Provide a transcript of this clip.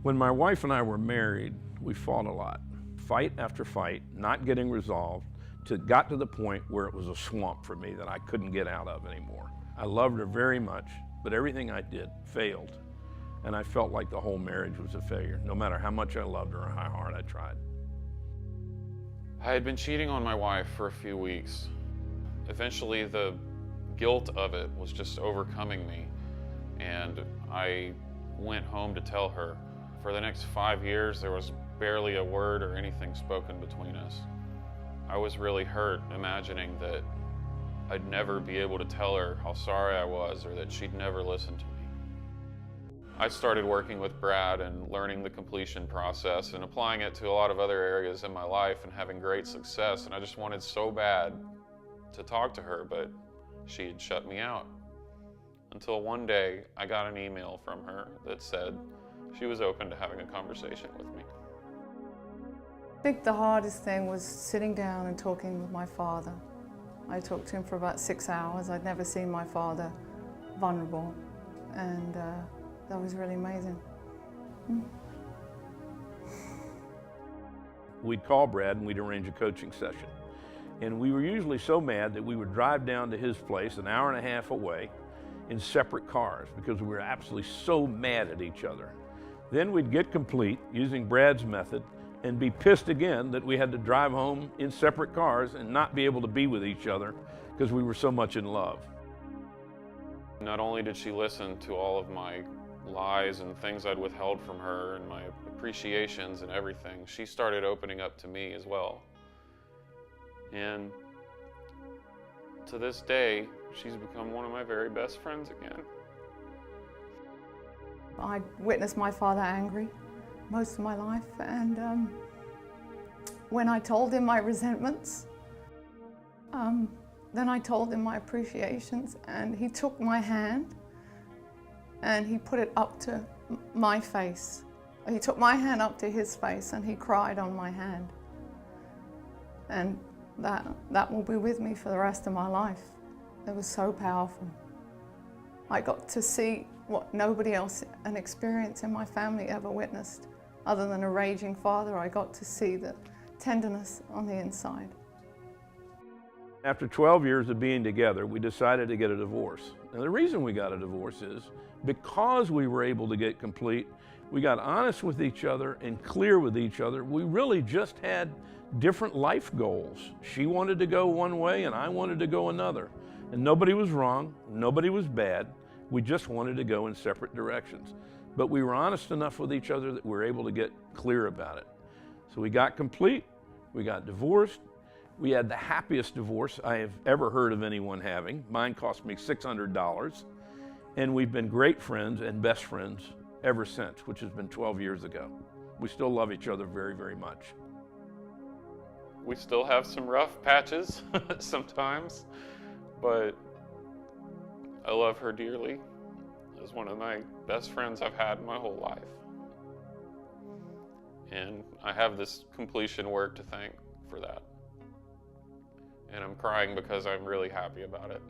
When my wife and I were married, we fought a lot. Fight after fight, not getting resolved, got to the point where it was a swamp for me that I couldn't get out of anymore. I loved her very much, but everything I did failed. And I felt like the whole marriage was a failure, no matter how much I loved her or how hard I tried. I had been cheating on my wife for a few weeks. Eventually, the guilt of it was just overcoming me, and I went home to tell her. For the next 5 years, there was barely a word or anything spoken between us. I was really hurt, imagining that I'd never be able to tell her how sorry I was or that she'd never listen to me. I started working with Brad and learning the completion process and applying it to a lot of other areas in my life and having great success, and I just wanted so bad to talk to her, but she had shut me out. Until one day, I got an email from her that said she was open to having a conversation with me. I think the hardest thing was sitting down and talking with my father. I talked to him for about 6 hours. I'd never seen my father vulnerable, and that was really amazing. We'd call Brad and we'd arrange a coaching session. And we were usually so mad that we would drive down to his place an hour and a half away in separate cars because we were absolutely so mad at each other. Then we'd get complete using Brad's method and be pissed again that we had to drive home in separate cars and not be able to be with each other because we were so much in love. Not only did she listen to all of my lies and things I'd withheld from her and my appreciations and everything, she started opening up to me as well. And to this day, she's become one of my very best friends again. I witnessed my father angry most of my life, and when I told him my resentments, then I told him my appreciations, and he took my hand and he put it up to my face. He took my hand up to his face and he cried on my hand. And that will be with me for the rest of my life. It was so powerful. I got to see what nobody else, an experience in my family ever witnessed. Other than a raging father, I got to see the tenderness on the inside. After 12 years of being together, we decided to get a divorce. And the reason we got a divorce is because we were able to get complete, we got honest with each other and clear with each other. We really just had different life goals. She wanted to go one way and I wanted to go another. And nobody was wrong, nobody was bad. We just wanted to go in separate directions. But we were honest enough with each other that we were able to get clear about it. So we got complete, we got divorced. We had the happiest divorce I have ever heard of anyone having. Mine cost me $600. And we've been great friends and best friends ever since, which has been 12 years ago. We still love each other very, very much. We still have some rough patches sometimes, but I love her dearly. She's one of my best friends I've had in my whole life. And I have this completion work to thank for that. And I'm crying because I'm really happy about it.